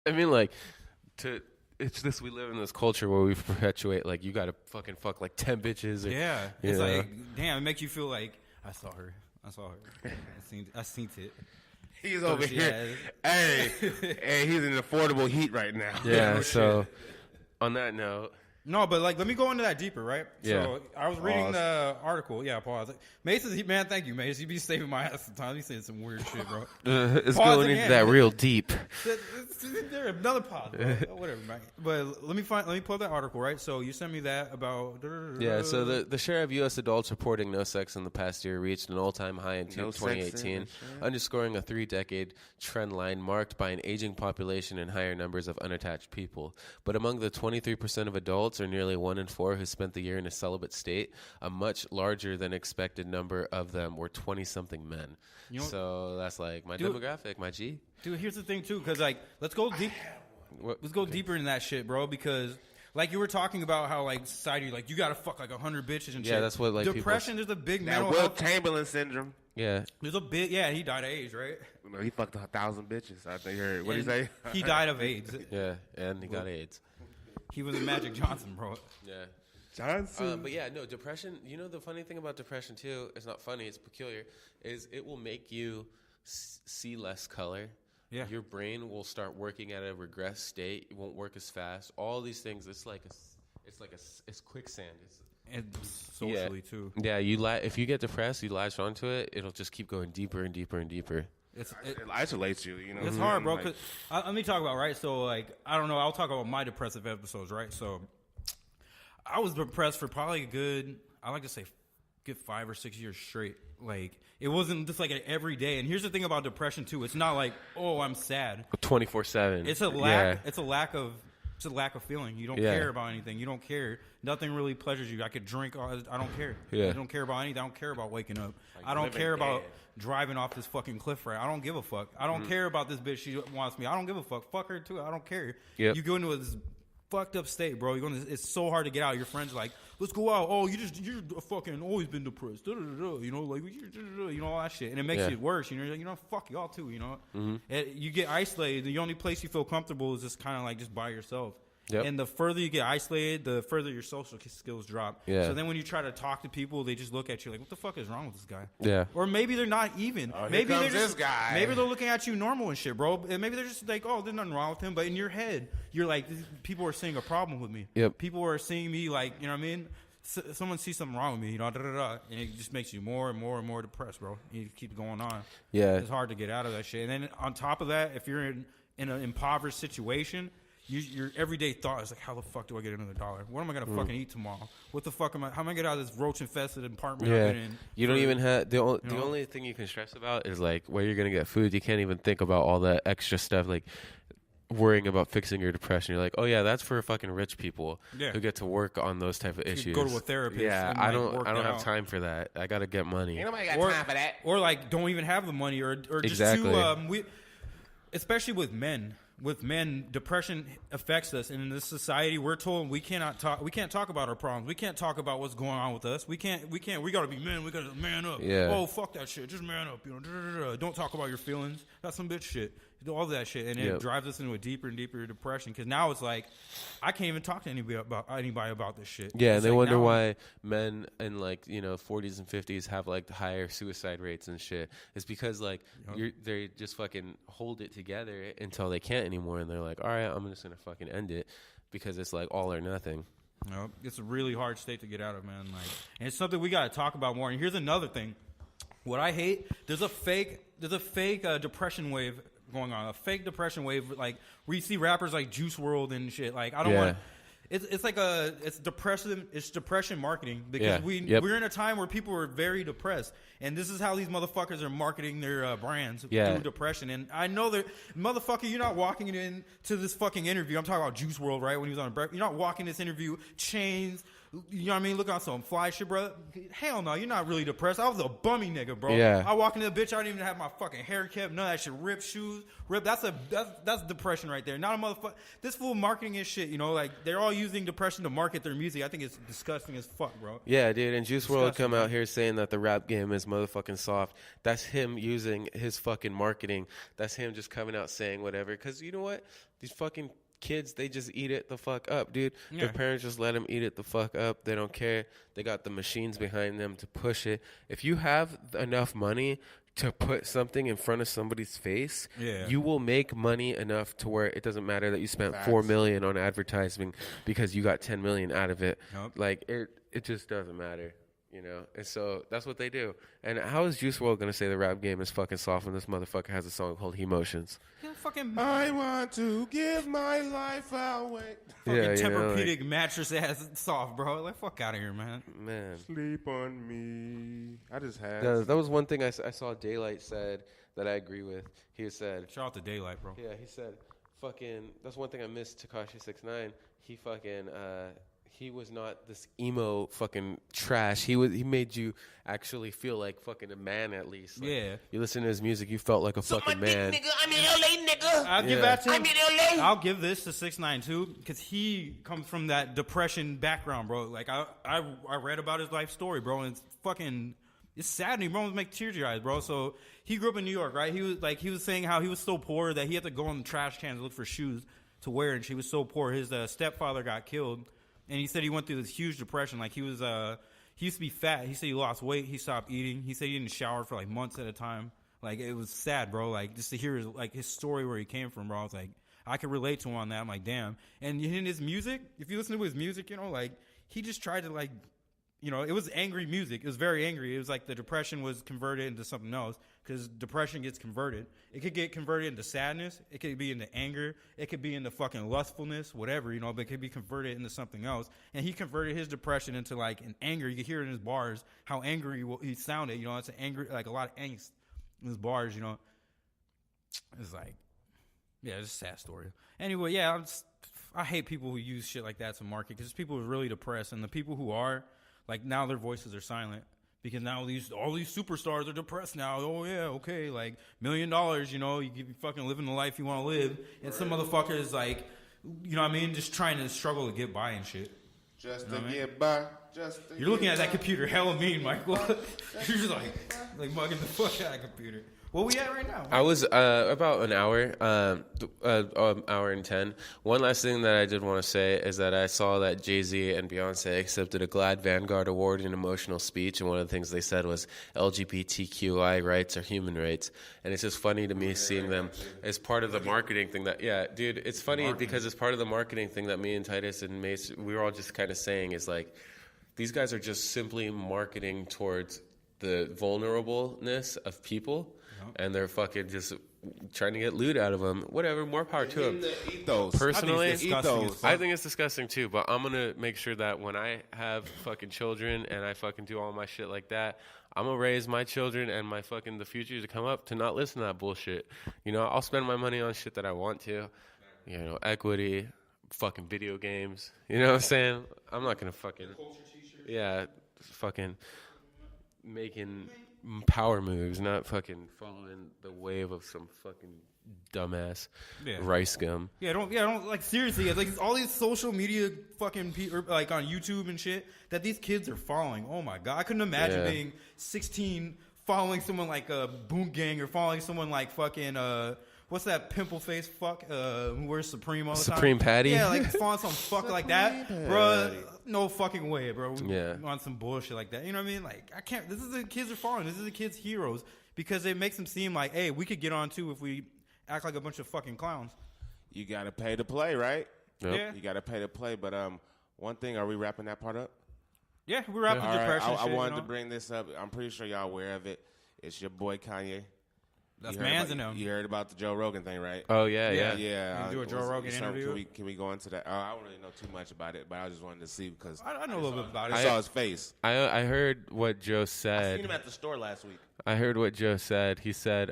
I mean, like, to it's this. We live in this culture where we perpetuate like you gotta fucking fuck like 10 bitches. Or, Yeah, you it's know? like, damn, it makes you feel like I saw her. I seen it. He's over here. Hey, he's in affordable heat right now. Yeah. Oh, So, on that note, No, but like, let me go into that deeper, right? Yeah. So I was reading Pause. the article. Yeah, pause. Mace, man, thank you, Mace. You be saving my ass sometimes. You saying some weird shit, bro. it's Pause going again. into that real deep. There, another pause, bro. Whatever, man. But let me pull up that article, right? So you sent me that about. Yeah, so the share of U.S. adults reporting no sex in the past year reached an all-time high in No sex in 2018, the show. underscoring a 3-decade trend line marked by an aging population and higher numbers of unattached people. But among the 23% of adults, or nearly 1 in 4, who spent the year in a celibate state, a much larger than expected number of them were 20-something men. You know- So that's like my Dude. demographic, my G. Dude, here's the thing too, because like, let's go deep. Let's go deeper in that shit, bro. Because like you were talking about how like society, like you gotta fuck like 100 bitches and shit. Yeah, that's what, like, depression. There's a big That mental Will health. Chamberlain syndrome. Yeah. There's a big. Yeah, he died of AIDS, right? You know, he fucked 1,000 bitches. I think you heard. What did he And say? He died of AIDS. Yeah, and he got AIDS. He was a Magic Johnson, bro. Yeah. Johnson. But yeah, no, depression, you know, the funny thing about depression, too, it's not funny, it's peculiar, is it will make you see less color. Yeah. Your brain will start working at a regressed state. It won't work as fast. All these things, it's quicksand. And socially too. Yeah, if you get depressed, you latch onto it, it'll just keep going deeper and deeper and deeper. It isolates you, you know. It's hard, bro. Cause let me talk about, right. So like, I don't know. I'll talk about my depressive episodes, right. So I was depressed for probably a good, I like to say, good 5 or 6 years straight. Like it wasn't just like an every day. And here's the thing about depression too. It's not like, oh, I'm sad. 24/7. It's a lack. It's a lack of feeling. You don't Yeah. care about anything. You don't care. Nothing really pleasures you. I could drink. I don't care. Yeah. I don't care about anything. I don't care about waking up. Like I don't living care about dead. driving off this fucking cliff right. I don't give a fuck. I don't care about this bitch. She wants me. I don't give a fuck. Fuck her too. I don't care. Yep. You go into this fucked up state, bro. It's so hard to get out. Your friends are like, let's go out. Oh, you're fucking always been depressed. Da, da, da, da. You know, like you know, all that shit, and it makes it worse. You're like, you know, fuck y'all too. You know, you get isolated. The only place you feel comfortable is just kind of like just by yourself. Yep. And the further you get isolated, the further your social skills drop. Yeah. So then when you try to talk to people, they just look at you like, what the fuck is wrong with this guy? Yeah. Or maybe they're not even. Oh, here maybe comes they're just, this guy. Maybe they're looking at you normal and shit, bro. And maybe they're just like, oh, there's nothing wrong with him. But in your head, you're like, people are seeing a problem with me. Yep. People are seeing me like, you know what I mean? Someone sees something wrong with me, you know, and it just makes you more and more and more depressed, bro. You keep going on. Yeah. It's hard to get out of that shit. And then on top of that, if you're in an impoverished situation, your everyday thought is like, how the fuck do I get another $1? What am I gonna fucking eat tomorrow? What the fuck how am I gonna get out of this roach infested apartment I've been in? You don't even have the only thing you can stress about is like where you're gonna get food. You can't even think about all that extra stuff like worrying about fixing your depression. You're like, oh yeah, that's for fucking rich people who get to work on those type of issues. Go to a therapist. Yeah, and, I like, don't have out. time for that. I gotta get money. Ain't nobody got time for that. Or like don't even have the money, or just Exactly. especially with men. With men, depression affects us, and in this society, we're told we can't talk about our problems. We can't talk about what's going on with us. We can't. We gotta be men. We gotta man up. Yeah. Oh, fuck that shit. Just man up. You know. Don't talk about your feelings. That's some bitch shit. All that shit, and it drives us into a deeper and deeper depression. Because now it's like, I can't even talk to anybody about this shit. Yeah, it's and they like wonder now, why men in 40s and 50s have like higher suicide rates and shit. It's because like they just fucking hold it together until they can't anymore, and they're like, all right, I'm just gonna fucking end it because it's like all or nothing. You know, it's a really hard state to get out of, man. Like, and it's something we gotta talk about more. And here's another thing. What I hate, there's a fake depression wave going on, a fake depression wave, like where you see rappers like Juice WRLD and shit. Like I don't want. It's depression marketing because we're in a time where people are very depressed, and this is how these motherfuckers are marketing their brands through depression. And I know that motherfucker, you're not walking into this fucking interview. I'm talking about Juice WRLD, right? When he was on a break, you're not walking this interview chains, You know what I mean? Look on some fly shit, bro. Hell no, you're not really depressed. I was a bummy nigga, bro. Yeah. I walk into the bitch, I didn't even have my fucking hair kept, none of that shit, ripped shoes, ripped. That's depression right there. Not a motherfucker. This fool marketing and shit, you know, like they're all using depression to market their music. I think it's disgusting as fuck, bro. Yeah, dude, and Juice WRLD come man. out here saying that the rap game is motherfucking soft. That's him using his fucking marketing. That's him just coming out saying whatever. Because you know what? These fucking kids, they just eat it the fuck up, dude. Yeah. Their parents just let them eat it the fuck up. They don't care. They got the machines behind them to push it. If you have enough money to put something in front of somebody's face, you will make money enough to where it doesn't matter that you spent $4 million on advertising because you got $10 million out of it. Nope. Like it just doesn't matter. You know, and so that's what they do. And how is Juice WRLD gonna say the rap game is fucking soft when this motherfucker has a song called Emotions? Yeah, fucking I want to give my life away. fucking Yeah, you know, Tempur-Pedic mattress ass soft, bro. Like, fuck out of here, man. Man, Sleep on me. I just had. that was one thing I saw Daylight said that I agree with. He said, Shout out to Daylight, bro. yeah, he said, fucking. That's one thing I missed. Tekashi 6ix9ine. He fucking. He was not this emo fucking trash. He made you actually feel like fucking a man at least. Like, Yeah. You listen to his music, you felt like a fucking man. Nigga, I'm in LA, nigga. I'll give that to him. I'm in LA. I'll give this to 6ix9ine too, because he comes from that depression background, bro. Like I read about his life story, bro, and it's saddening, bro. It makes tears in your eyes, bro. So he grew up in New York, right? He was saying how he was so poor that he had to go in the trash cans to look for shoes to wear, and she was so poor. His stepfather got killed. And he said he went through this huge depression. Like he used to be fat. He said he lost weight. He stopped eating. He said he didn't shower for like months at a time. Like it was sad, bro. Like just to hear his story where he came from, bro. I was like, I could relate to him on that. I'm like, damn. And in his music, if you listen to his music, you know, like he just tried to like, you know, it was angry music. It was very angry. It was like the depression was converted into something else because depression gets converted. It could get converted into sadness. It could be into anger. It could be into fucking lustfulness, whatever, you know, but it could be converted into something else. And he converted his depression into like an anger. You could hear it in his bars how angry he sounded. You know, it's an angry, like a lot of angst in his bars, you know. It's like, yeah, it's a sad story. Anyway, yeah, I hate people who use shit like that to market because people who are really depressed, and the people who are, like, now their voices are silent because now all these superstars are depressed now. Oh, yeah, okay, like, $1 million, you know, you fucking living the life you want to live. And some motherfucker is like, you know what I mean, just trying to struggle to get by and shit. Just You know to what I mean? get by. You're looking at that computer hella mean, Michael. You're just like mugging the fuck out of that computer. Where we at right now? I was about an hour, hour and 10. One last thing that I did want to say is that I saw that Jay-Z and Beyonce accepted a GLAAD Vanguard Award in emotional speech, and one of the things they said was LGBTQI rights are human rights. And it's just funny to me seeing them as part of the marketing thing that, yeah, dude, it's funny because it's part of the marketing thing that me and Titus and Mace, we were all just kind of saying is like, these guys are just simply marketing towards the vulnerableness of people. And they're fucking just trying to get loot out of them. Whatever, more power to them. Personally, I think it's disgusting too. But I'm gonna make sure that when I have fucking children and I fucking do all my shit like that, I'm gonna raise my children and my fucking the future to come up to not listen to that bullshit. You know, I'll spend my money on shit that I want to. You know, equity, fucking video games. You know what I'm saying? I'm not gonna fucking fucking making power moves, not fucking following the wave of some fucking dumbass rice gum. Don't like seriously. It's like all these social media fucking like on YouTube and shit that these kids are following. Oh my god, I couldn't imagine being 16 following someone like Boom Gang or following someone like fucking what's that pimple face fuck who wears Supreme all the time? Supreme Patty? Yeah, like following some fuck like that, bro. No fucking way, bro. Yeah. On some bullshit like that. You know what I mean? Like, I can't. This is the kids are following. This is the kids' heroes because it makes them seem like, hey, we could get on too if we act like a bunch of fucking clowns. You got to pay to play, right? Yep. Yeah. You got to pay to play. But one thing, are we wrapping that part up? Yeah, we're wrapping depression. I shit, wanted you know? to bring this up. I'm pretty sure y'all aware of it. It's your boy Kanye. That's man's in them. You heard about the Joe Rogan thing, right? Oh yeah. You do a Joe Rogan interview? Can we go into that? I don't really know too much about it, but I just wanted to see because I know a little bit about it. I saw his face. I heard what Joe I said. seen him at the store last week. I heard what Joe said. He said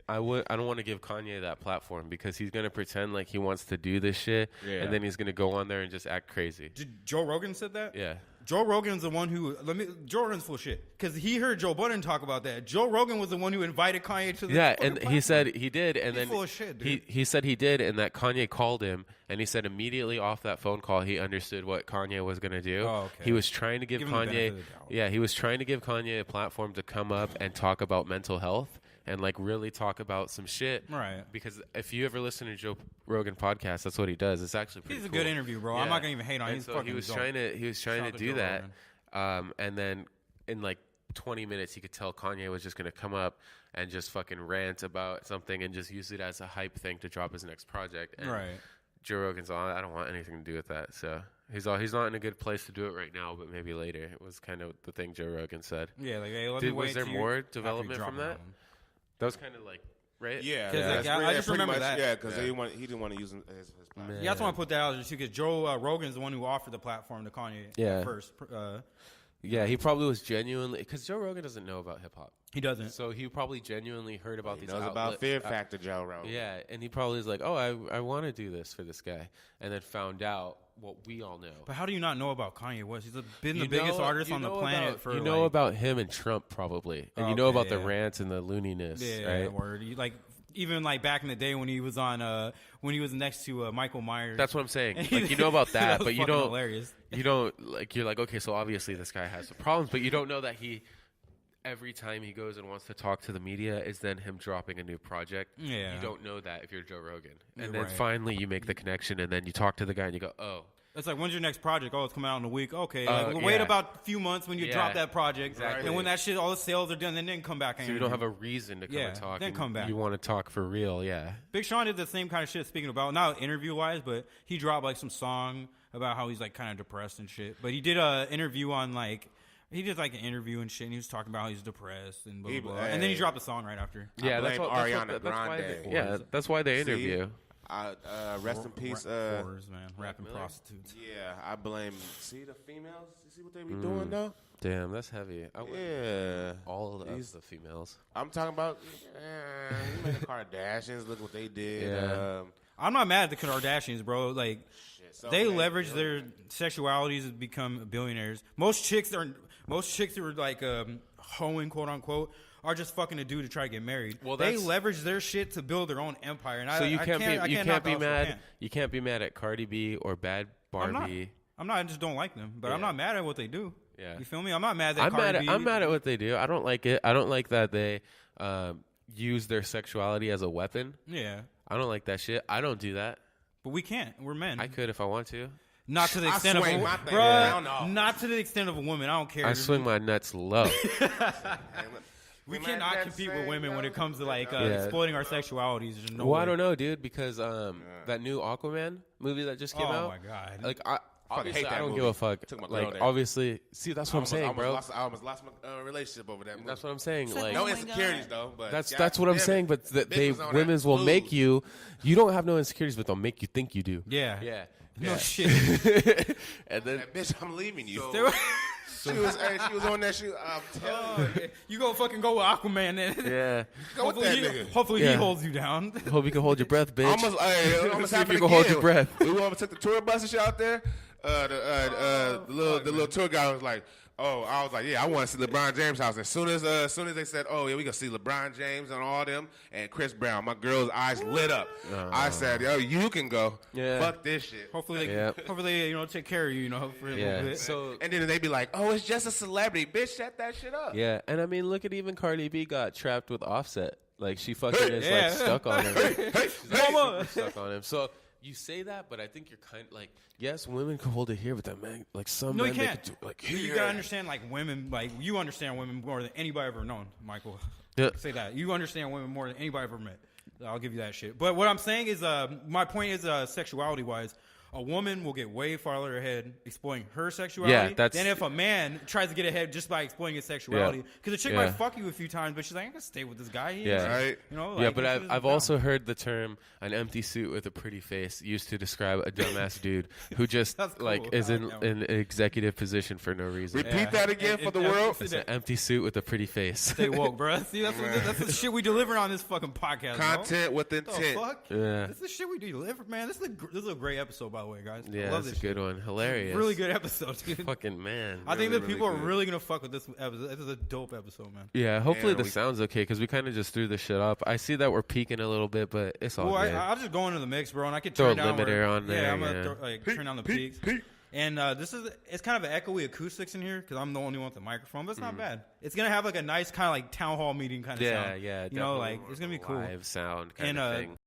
I don't want to give Kanye that platform because he's gonna pretend like he wants to do this shit, and then he's gonna go on there and just act crazy. Did Joe Rogan said that? Yeah. Joe Rogan's the one who Joe Rogan's full of shit because he heard Joe Budden talk about that. Joe Rogan was the one who invited Kanye to the and platform. he said he did, and He's then full of shit, dude. he said he did, and that Kanye called him, and he said immediately off that phone call he understood what Kanye was gonna do. Oh, okay. He was trying to give Give him the benefit Kanye, of the doubt. he was trying to give Kanye a platform to come up and talk about mental health and like really talk about some shit. Right. Because if you ever listen to Joe Rogan podcast, that's what he does. It's actually pretty He's a cool. good interview, bro. I'm not gonna even hate on him. And He's so fucking he was dope. trying to Shout out to do Joe that. Rogan. And then in like 20 minutes, he could tell Kanye was just going to come up and just fucking rant about something and just use it as a hype thing to drop his next project. And Right. Joe Rogan's I don't want anything to do with that. So he's not in a good place to do it right now, but maybe later. It was kind of the thing Joe Rogan said. Yeah, like, hey, let me wait Was there till more after you development drop from an that? album. That was kind of like, right? Yeah, 'Cause, like, I just pretty remember much, that. Yeah, because he didn't want to use his platform. Man. Yeah, that's why I put that out there too, because Joe Rogan's the one who offered the platform to Kanye at first. Yeah, he probably was genuinely, because Joe Rogan doesn't know about hip hop. He doesn't. So he probably genuinely heard about He these knows about outlet- Fear Factor, Joe Rogan. Yeah, and he probably is like, oh, I want to do this for this guy. And then found out what we all know. But how do you not know about Kanye West? He's been the You biggest know- artist you on the know planet about, for You know like, about him and Trump probably. And you know Okay, about the yeah. rants and the looniness, yeah, right? word. Like even like back in the day when he was on when he was next to Michael Myers. That's what I'm saying. Like, you know about that, was but you fucking don't. hilarious. You don't like. You're like, okay, so obviously this guy has some problems, but you don't know that he. Every time he goes and wants to talk to the media is then him dropping a new project. Yeah. You don't know that if you're Joe Rogan. And You're then right. finally you make the connection and then you talk to the guy and you go, oh. It's like, when's your next project? Oh, it's coming out in a week. Okay, Oh, wait yeah. about a few months when you Yeah, drop that project. exactly. And when that shit, all the sales are done, then come back. And So you don't have a reason to come Yeah, and talk. then and come back. You want to talk for real, yeah. Big Sean did the same kind of shit. Speaking about not interview wise, but he dropped like some song about how he's like kind of depressed and shit. But he did a interview on like. He did like an interview and shit, and he was talking about how he's depressed and blah, blah, blah. And then he dropped a song right after. Yeah, blame Ariana that's why Grande. yeah, that's why they interview. Rest in peace. Whores, man. Rapping Miller? prostitutes. Yeah, I blame. See the females. You see what they be doing though? Damn, that's heavy. I would Yeah, all of the females. I'm talking about. You made the Kardashians. Look what they did. Yeah. I'm not mad at the Kardashians, bro. Like, So they many leverage their sexualities to become billionaires. Most chicks who are like hoeing, quote unquote, are just fucking a dude to try to get married. Well, they that's- leverage their shit to build their own empire. And So you I can't knock be off the mad. can. You can't be mad at Cardi B or Bad Barbie. I'm not. I just don't like them. But I'm Yeah. not mad at what they do. Yeah. You feel me? I'm not mad that I'm Cardi mad. B. I'm mad at what they do. I don't like it. I don't like that they use their sexuality as a weapon. Yeah. I don't like that shit. I don't do that. But we can't. We're men. I could if I want to. Not to the I extent of swing a my thing bro. around off. Not to the extent of a woman. I don't care. I swing my nuts low. We cannot compete with women when it comes to like Yeah. exploiting our sexualities. There's no Well, way. I don't know, dude, because that new Aquaman movie that just came Oh out. my god. Like, Fucking obviously, hate that I don't movie. give a fuck. Took my girl Like, there. obviously, see, that's what I'm saying, bro. I almost lost my relationship over that movie. That's what I'm saying. Like, No insecurities though, but that's what I'm saying. But women's will make you. You don't have no insecurities, but they'll make you think you do. Yeah. Yeah. No shit. And then That bitch, I'm leaving you. So- she was on that shoot. I'm telling you. You go fucking go with Aquaman then. yeah. Go with that nigga. Hopefully he Yeah. holds you down. Hope you can hold your breath, bitch. Almost See if happened you can hold again. your breath. We almost took the tour bus and shit out there. The little tour guy was like, "Oh," I was like, "Yeah, I want to see LeBron James' house." As soon as they said, "Oh yeah, we gonna see LeBron James and all them and Chris Brown," my girl's eyes lit up. I said, "Yo, you can go. Yeah. Fuck this shit." Hopefully they, Yep. hopefully they, take care of you, for a little Yeah. bit. So And then they be like, "Oh, it's just a celebrity, bitch. Shut that shit up." yeah, and I mean, look at even Cardi B got trapped with Offset. Like she fucking is Yeah. like stuck on him. She's Mama. stuck on him. So you say that, but I think you're kind of like, yes, women can hold it here, but that man, like some No, men, you they can't. could do, like You here. gotta understand, like women, like you understand women more than anybody ever known, Michael. Yeah. Say that you understand women more than anybody ever met. I'll give you that shit. But what I'm saying is, my point is, sexuality wise, a woman will get way farther ahead exploiting her sexuality than if a man tries to get ahead just by exploiting his sexuality. Because the chick might fuck you a few times, but she's like, I'm gonna stay with this guy. Right. You know, like, but I've also heard the term "an empty suit with a pretty face" used to describe a dumbass dude who just is in an executive position for no reason. Repeat that again for the world. It's an empty suit with a pretty face. Stay woke, bro. See, that's the shit we deliver on this fucking podcast. Content with intent. Fuck? Yeah. This is the shit we deliver, man. This is a great episode, by the way, guys. Yeah, love that's this a good one. Hilarious. Really good episode, dude. Fucking man. I think that people are really gonna fuck with this episode. This is a dope episode, man. Yeah, hopefully the sound's okay because we kind of just threw this shit up. I see that we're peaking a little bit, but it's all good. I'll just go into the mix, bro, and I can throw turn a down limiter on there. Yeah, I'm gonna turn down the peaks. And it's kind of an echoey acoustics in here because I'm the only one with the microphone, but it's not bad. It's gonna have like a nice kind of like town hall meeting kind of sound. Yeah, you know, like it's gonna be cool. Live sound kind of thing.